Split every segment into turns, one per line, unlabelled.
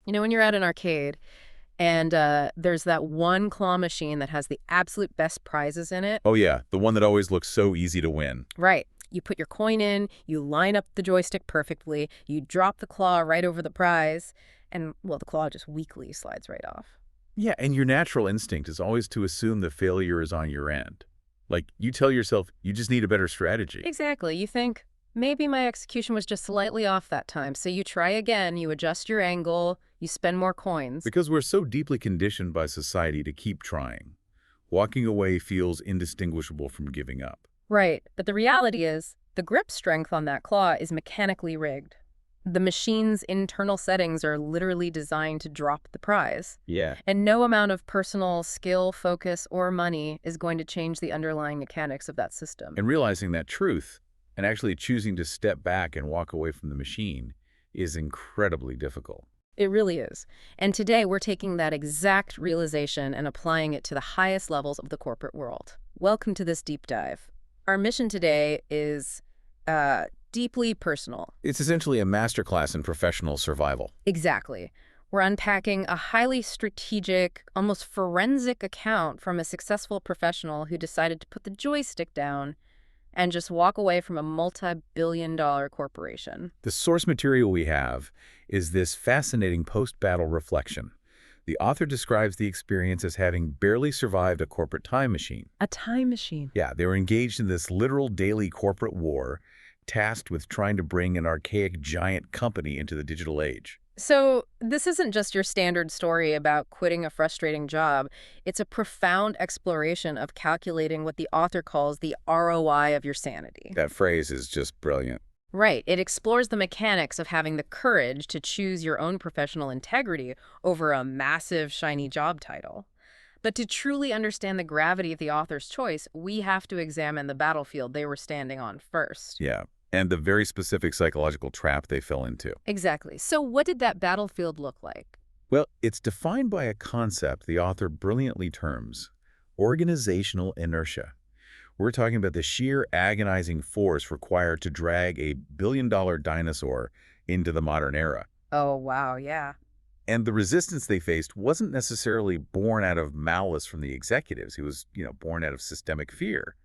You know, when you're at an arcade and there's that one claw machine that has the absolute best prizes in it.
Oh yeah, the one that always looks so easy to win.
Right. You put your coin in, you line up the joystick perfectly, you drop the claw right over the prize, and, well, the claw just weakly slides right off.
Yeah, and your natural instinct is always to assume the failure is on your end. Like, you tell yourself you just need a better strategy.
Exactly. You think, maybe my execution was just slightly off that time. So you try again, you adjust your angle, you spend more coins.
Because we're so deeply conditioned by society to keep trying. Walking away feels indistinguishable from giving up.
Right. But the reality is, the grip strength on that claw is mechanically rigged. The machine's internal settings are literally designed to drop the prize.
Yeah.
And no amount of personal skill, focus, or money is going to change the underlying mechanics of that system.
And realizing that truth, and actually choosing to step back and walk away from the machine, is incredibly difficult.
It really is. And today we're taking that exact realization and applying it to the highest levels of the corporate world. Welcome to this deep dive. Our mission today is deeply personal.
It's essentially a masterclass in professional survival.
Exactly. We're unpacking a highly strategic, almost forensic account from a successful professional who decided to put the joystick down and just walk away from a multi-billion-dollar corporation.
The source material we have is this fascinating post-battle reflection. The author describes the experience as having barely survived a corporate time machine.
A time machine.
Yeah, they were engaged in this literal daily corporate war, tasked with trying to bring an archaic giant company into the digital age.
So this isn't just your standard story about quitting a frustrating job. It's a profound exploration of calculating what the author calls the ROI of your sanity.
That phrase is just brilliant.
Right. It explores the mechanics of having the courage to choose your own professional integrity over a massive, shiny job title. But to truly understand the gravity of the author's choice, we have to examine the battlefield they were standing on first.
Yeah, and the very specific psychological trap they fell into.
Exactly. So what did that battlefield look like?
Well, it's defined by a concept the author brilliantly terms organizational inertia. We're talking about the sheer agonizing force required to drag a billion-dollar dinosaur into the modern era.
Oh, wow, yeah.
And the resistance they faced wasn't necessarily born out of malice from the executives. It was, born out of systemic fear.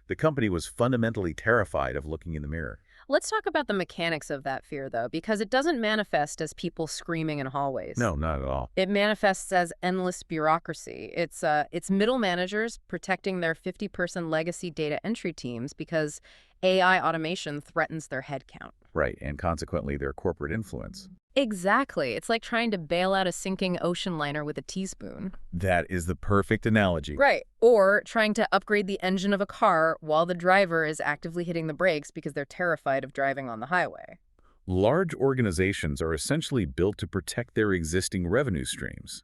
The company was fundamentally terrified of looking in the mirror.
Let's talk about the mechanics of that fear, though, because it doesn't manifest as people screaming in hallways.
No, not at all.
It manifests as endless bureaucracy. It's middle managers protecting their 50-person legacy data entry teams because AI automation threatens their headcount.
Right, and consequently their corporate influence.
Exactly. It's like trying to bail out a sinking ocean liner with a teaspoon.
That is the perfect analogy.
Right. Or trying to upgrade the engine of a car while the driver is actively hitting the brakes because they're terrified of driving on the highway.
Large organizations are essentially built to protect their existing revenue streams.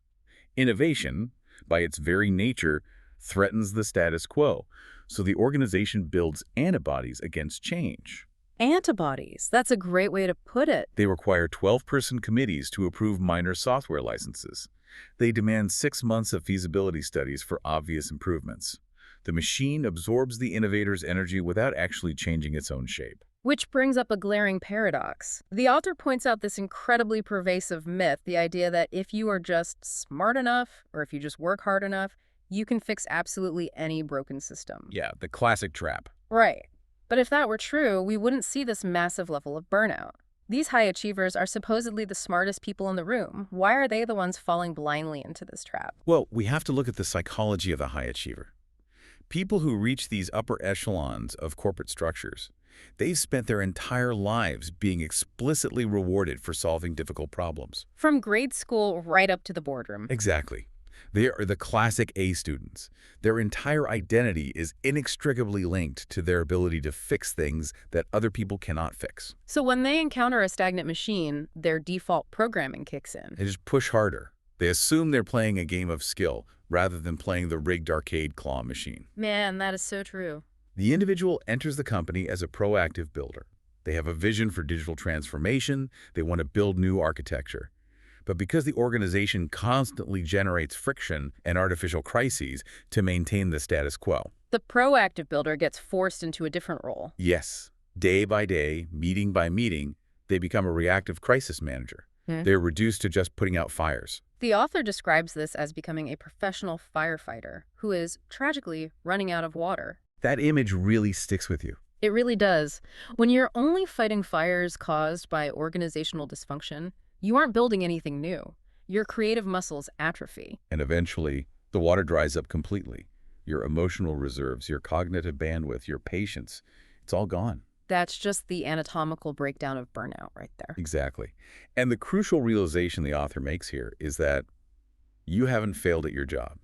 Innovation, by its very nature, threatens the status quo, so the organization builds antibodies against change.
Antibodies. That's a great way to put it.
They require 12-person committees to approve minor software licenses. They demand 6 months of feasibility studies for obvious improvements. The machine absorbs the innovator's energy without actually changing its own shape.
Which brings up a glaring paradox. The author points out this incredibly pervasive myth, the idea that if you are just smart enough, or if you just work hard enough, you can fix absolutely any broken system.
Yeah, the classic trap.
Right. But if that were true, we wouldn't see this massive level of burnout. These high achievers are supposedly the smartest people in the room. Why are they the ones falling blindly into this trap?
Well, we have to look at the psychology of the high achiever. People who reach these upper echelons of corporate structures, they've spent their entire lives being explicitly rewarded for solving difficult problems.
From grade school right up to the boardroom.
Exactly. They are the classic A students. Their entire identity is inextricably linked to their ability to fix things that other people cannot fix.
So when they encounter a stagnant machine, their default programming kicks in.
They just push harder. They assume they're playing a game of skill rather than playing the rigged arcade claw machine.
Man, that is so true.
The individual enters the company as a proactive builder. They have a vision for digital transformation. They want to build new architecture. But because the organization constantly generates friction and artificial crises to maintain the status quo.
The proactive builder gets forced into a different role.
Yes, day by day, meeting by meeting, they become a reactive crisis manager. They're reduced to just putting out fires.
The author describes this as becoming a professional firefighter who is, tragically, running out of water.
That image really sticks with you.
It really does. When you're only fighting fires caused by organizational dysfunction, you aren't building anything new. Your creative muscles atrophy.
And eventually, the water dries up completely. Your emotional reserves, your cognitive bandwidth, your patience, it's all gone.
That's just the anatomical breakdown of burnout right there.
Exactly. And the crucial realization the author makes here is that you haven't failed at your job.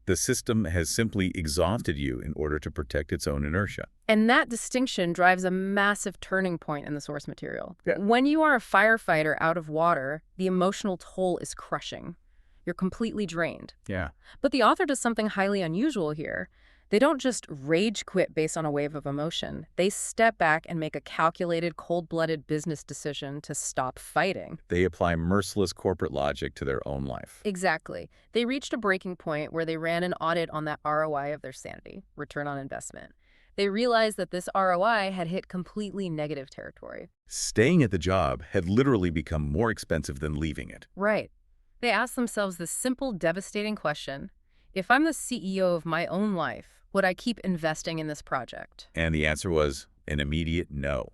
The system has simply exhausted you in order to protect its own inertia.
And that distinction drives a massive turning point in the source material.
Yeah.
When you are a firefighter out of water, the emotional toll is crushing. You're completely drained.
Yeah.
But the author does something highly unusual here. They don't just rage quit based on a wave of emotion. They step back and make a calculated, cold-blooded business decision to stop fighting.
They apply merciless corporate logic to their own life.
Exactly. They reached a breaking point where they ran an audit on that ROI of their sanity, return on investment. They realized that this ROI had hit completely negative territory.
Staying at the job had literally become more expensive than leaving it.
Right. They asked themselves this simple, devastating question: if I'm the CEO of my own life, would I keep investing in this project?
And the answer was an immediate no.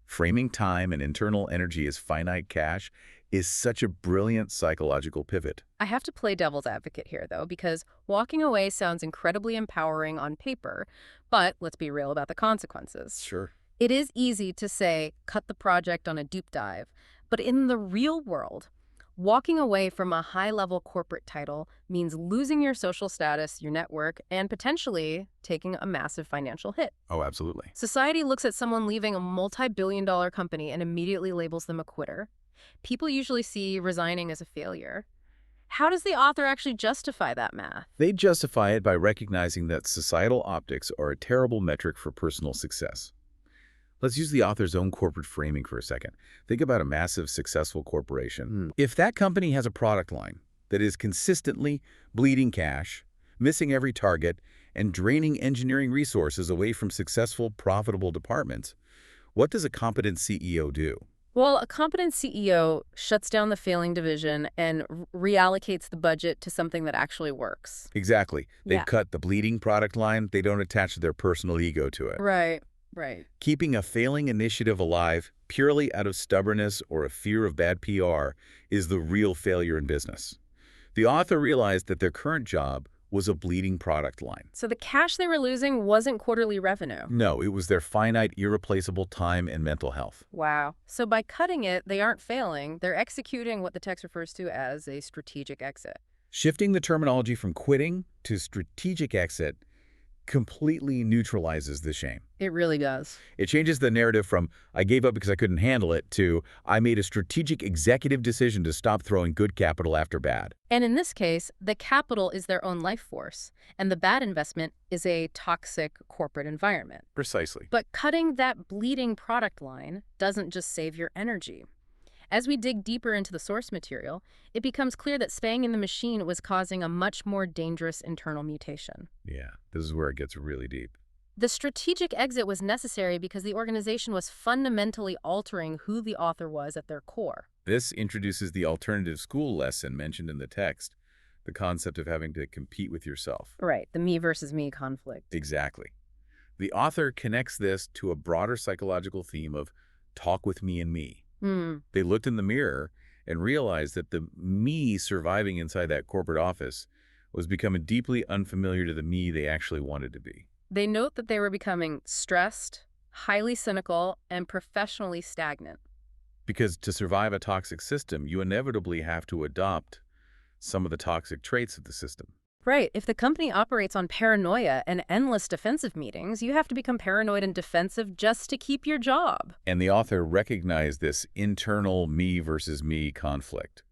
Framing time and internal energy as finite cash is such a brilliant psychological pivot.
I have to play devil's advocate here, though, because walking away sounds incredibly empowering on paper, but let's be real about the consequences.
Sure.
It is easy to say, cut the project on a deep dive, but in the real world, walking away from a high-level corporate title means losing your social status, your network, and potentially taking a massive financial hit.
Oh, absolutely.
Society looks at someone leaving a multi-billion-dollar company and immediately labels them a quitter. People usually see resigning as a failure. How does the author actually justify that math?
They justify it by recognizing that societal optics are a terrible metric for personal success. Let's use the author's own corporate framing for a second. Think about a massive, successful corporation. If that company has a product line that is consistently bleeding cash, missing every target, and draining engineering resources away from successful, profitable departments, what does a competent CEO do?
Well, a competent CEO shuts down the failing division and reallocates the budget to something that actually works.
Exactly. They've
Yeah.
cut the bleeding product line. They don't attach their personal ego to it.
Right, right.
Keeping a failing initiative alive purely out of stubbornness or a fear of bad PR is the real failure in business. The author realized that their current job was a bleeding product line.
So the cash they were losing wasn't quarterly revenue.
No, it was their finite, irreplaceable time and mental health.
Wow. So by cutting it, they aren't failing. They're executing what the text refers to as a strategic exit.
Shifting the terminology from quitting to strategic exit completely neutralizes the shame.
It really does.
It changes the narrative from, I gave up because I couldn't handle it, to, I made a strategic executive decision to stop throwing good capital after bad.
And in this case, the capital is their own life force, and the bad investment is a toxic corporate environment.
Precisely.
But cutting that bleeding product line doesn't just save your energy. As we dig deeper into the source material, it becomes clear that staying in the machine was causing a much more dangerous internal mutation.
Yeah, this is where it gets really deep.
The strategic exit was necessary because the organization was fundamentally altering who the author was at their core.
This introduces the alternative school lesson mentioned in the text, the concept of having to compete with yourself.
Right, the me versus me conflict.
Exactly. The author connects this to a broader psychological theme of talk with me and me. They looked in the mirror and realized that the me surviving inside that corporate office was becoming deeply unfamiliar to the me they actually wanted to be.
They note that they were becoming stressed, highly cynical, and professionally stagnant.
Because to survive a toxic system, you inevitably have to adopt some of the toxic traits of the system.
Right. If the company operates on paranoia and endless defensive meetings, you have to become paranoid and defensive just to keep your job.
And the author recognized this internal me versus me conflict.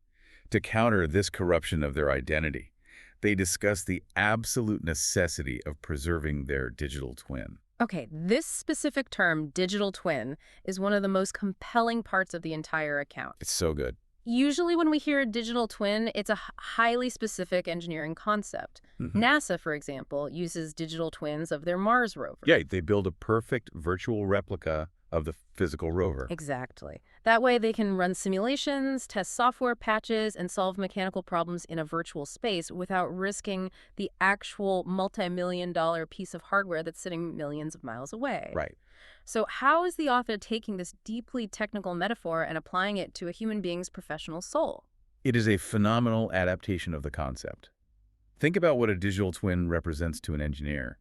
To counter this corruption of their identity, they discuss the absolute necessity of preserving their digital twin.
Okay, this specific term, digital twin, is one of the most compelling parts of the entire account.
It's so good.
Usually when we hear a digital twin, it's a highly specific engineering concept. NASA, for example, uses digital twins of their Mars rover.
Yeah, they build a perfect virtual replica of the physical rover.
Exactly. That way they can run simulations, test software patches, and solve mechanical problems in a virtual space without risking the actual multi-million-dollar piece of hardware that's sitting millions of miles away.
Right.
So how is the author taking this deeply technical metaphor and applying it to a human being's professional soul?
It is a phenomenal adaptation of the concept. Think about what a digital twin represents to an engineer.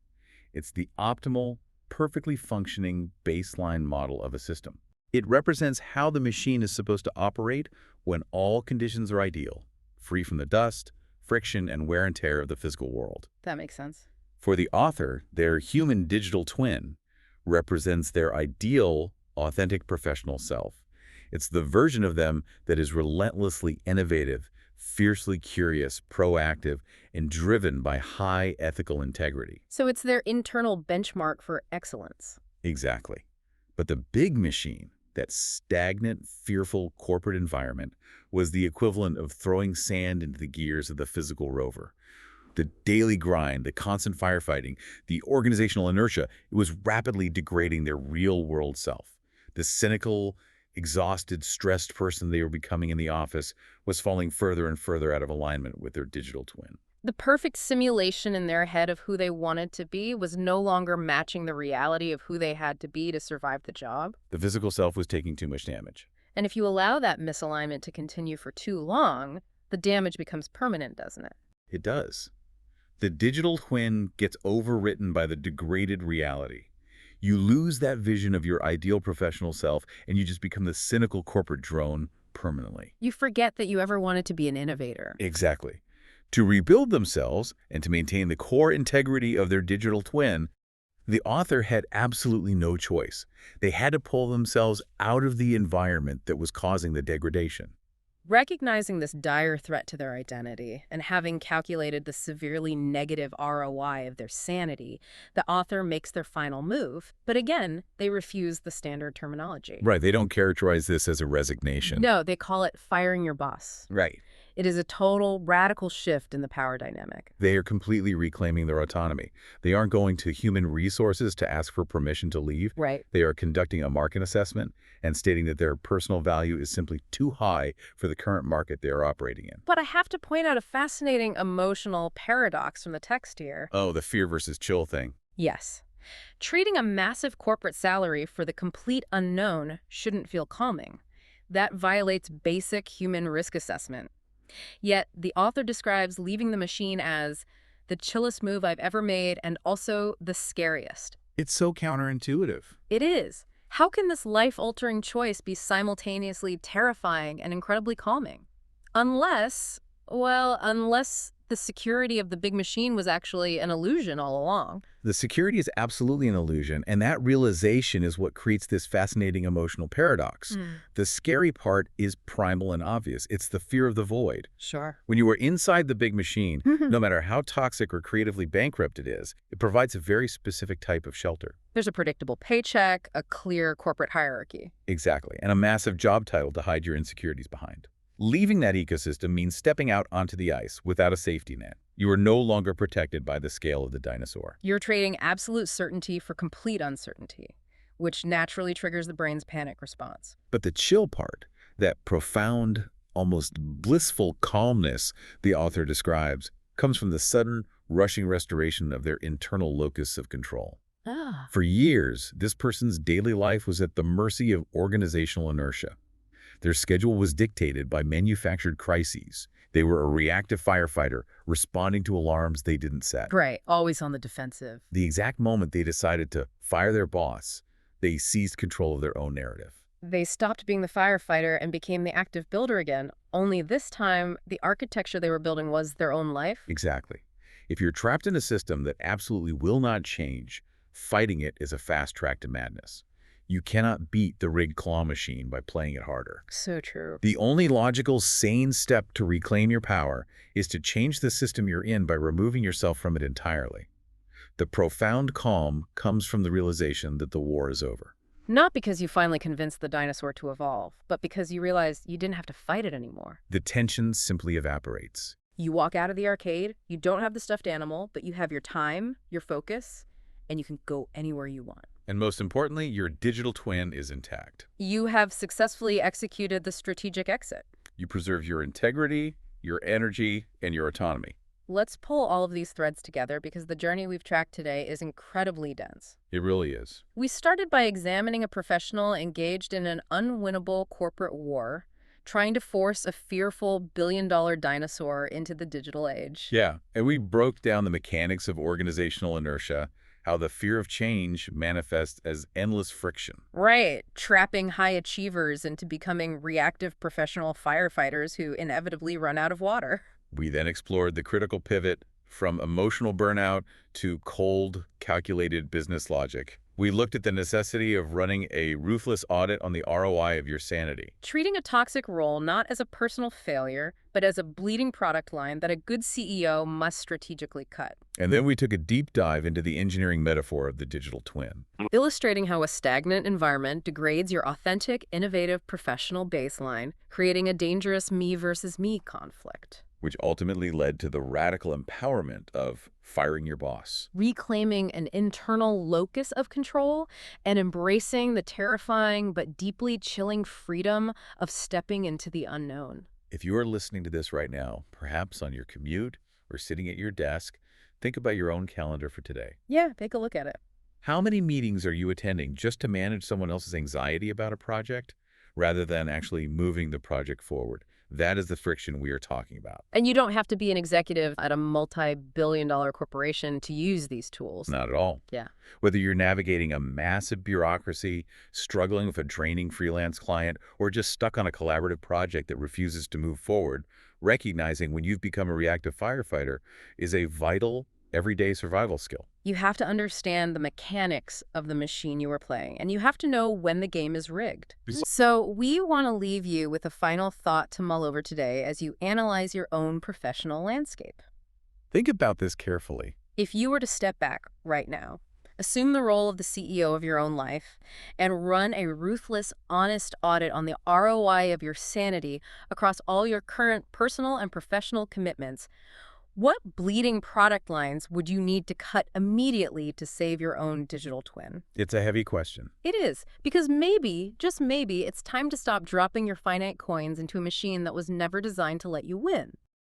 It's the optimal, perfectly functioning baseline model of a system. It represents how the machine is supposed to operate when all conditions are ideal, free from the dust, friction, and wear and tear of the physical world.
That makes sense.
For the author, their human digital twin represents their ideal, authentic professional self. It's the version of them that is relentlessly innovative, fiercely curious, proactive, and driven by high ethical integrity.
So it's their internal benchmark for excellence.
Exactly. But the big machine, that stagnant, fearful corporate environment, was the equivalent of throwing sand into the gears of the physical rover. The daily grind, the constant firefighting, the organizational inertia, it was rapidly degrading their real-world self. The cynical, exhausted, stressed person they were becoming in the office was falling further and further out of alignment with their digital twin.
The perfect simulation in their head of who they wanted to be was no longer matching the reality of who they had to be to survive the job.
The physical self was taking too much damage.
And if you allow that misalignment to continue for too long, the damage becomes permanent, doesn't it?
It does. The digital twin gets overwritten by the degraded reality. You lose that vision of your ideal professional self, and you just become the cynical corporate drone permanently.
You forget that you ever wanted to be an innovator.
Exactly. To rebuild themselves and to maintain the core integrity of their digital twin, the author had absolutely no choice. They had to pull themselves out of the environment that was causing the degradation.
Recognizing this dire threat to their identity and having calculated the severely negative ROI of their sanity, the author makes their final move. But again, they refuse the standard terminology.
Right, they don't characterize this as a resignation.
No, they call it firing your boss.
Right.
It is a total, radical shift in the power dynamic.
They are completely reclaiming their autonomy. They aren't going to human resources to ask for permission to leave.
Right.
They are conducting a market assessment and stating that their personal value is simply too high for the current market they are operating in.
But I have to point out a fascinating emotional paradox from the text here.
Oh, the fear versus chill thing.
Yes. Treating a massive corporate salary for the complete unknown shouldn't feel calming. That violates basic human risk assessment. Yet, the author describes leaving the machine as the chillest move I've ever made and also the scariest.
It's so counterintuitive.
It is. How can this life-altering choice be simultaneously terrifying and incredibly calming? Unless the security of the big machine was actually an illusion all along.
The security is absolutely an illusion, and that realization is what creates this fascinating emotional paradox. The scary part is primal and obvious. It's the fear of the void.
Sure.
When you are inside the big machine, no matter how toxic or creatively bankrupt it is, it provides a very specific type of shelter.
There's a predictable paycheck, a clear corporate hierarchy.
Exactly, and a massive job title to hide your insecurities behind. Leaving that ecosystem means stepping out onto the ice without a safety net. You are no longer protected by the scale of the dinosaur.
You're trading absolute certainty for complete uncertainty, which naturally triggers the brain's panic response.
But the chill part, that profound, almost blissful calmness the author describes, comes from the sudden, rushing restoration of their internal locus of control. For years, this person's daily life was at the mercy of organizational inertia. Their schedule was dictated by manufactured crises. They were a reactive firefighter responding to alarms they didn't set.
Right, always on the defensive.
The exact moment they decided to fire their boss, they seized control of their own narrative.
They stopped being the firefighter and became the active builder again, only this time the architecture they were building was their own life.
Exactly. If you're trapped in a system that absolutely will not change, fighting it is a fast track to madness. You cannot beat the rigged claw machine by playing it harder.
So true.
The only logical, sane step to reclaim your power is to change the system you're in by removing yourself from it entirely. The profound calm comes from the realization that the war is over.
Not because you finally convinced the dinosaur to evolve, but because you realized you didn't have to fight it anymore.
The tension simply evaporates.
You walk out of the arcade, you don't have the stuffed animal, but you have your time, your focus, and you can go anywhere you want.
And most importantly, your digital twin is intact.
You have successfully executed the strategic exit.
You preserve your integrity, your energy, and your autonomy.
Let's pull all of these threads together because the journey we've tracked today is incredibly dense.
It really is.
We started by examining a professional engaged in an unwinnable corporate war, trying to force a fearful billion-dollar dinosaur into the digital age.
Yeah, and we broke down the mechanics of organizational inertia, how the fear of change manifests as endless friction.
Right, trapping high achievers into becoming reactive professional firefighters who inevitably run out of water.
We then explored the critical pivot from emotional burnout to cold, calculated business logic. We looked at the necessity of running a ruthless audit on the ROI of your sanity.
Treating a toxic role not as a personal failure, but as a bleeding product line that a good CEO must strategically cut.
And then we took a deep dive into the engineering metaphor of the digital twin,
Illustrating how a stagnant environment degrades your authentic, innovative professional baseline, creating a dangerous me versus me conflict.
which ultimately led to the radical empowerment of firing your boss.
Reclaiming an internal locus of control and embracing the terrifying but deeply chilling freedom of stepping into the unknown.
If you are listening to this right now, perhaps on your commute or sitting at your desk, think about your own calendar for today.
Yeah, take a look at it.
How many meetings are you attending just to manage someone else's anxiety about a project rather than actually moving the project forward? That is the friction we are talking about.
And you don't have to be an executive at a multi-billion-dollar corporation to use these tools.
Not at all.
Yeah.
Whether you're navigating a massive bureaucracy, struggling with a draining freelance client, or just stuck on a collaborative project that refuses to move forward, recognizing when you've become a reactive firefighter is a vital, everyday survival skill.
You have to understand the mechanics of the machine you are playing, and you have to know when the game is rigged. So we want to leave you with a final thought to mull over today as you analyze your own professional landscape.
Think about this carefully.
If you were to step back right now, assume the role of the CEO of your own life, and run a ruthless, honest audit on the ROI of your sanity across all your current personal and professional commitments, what bleeding product lines would you need to cut immediately to save your own digital twin?
It's a heavy question.
It is, because maybe, just maybe, it's time to stop dropping your finite coins into a machine that was never designed to let you win.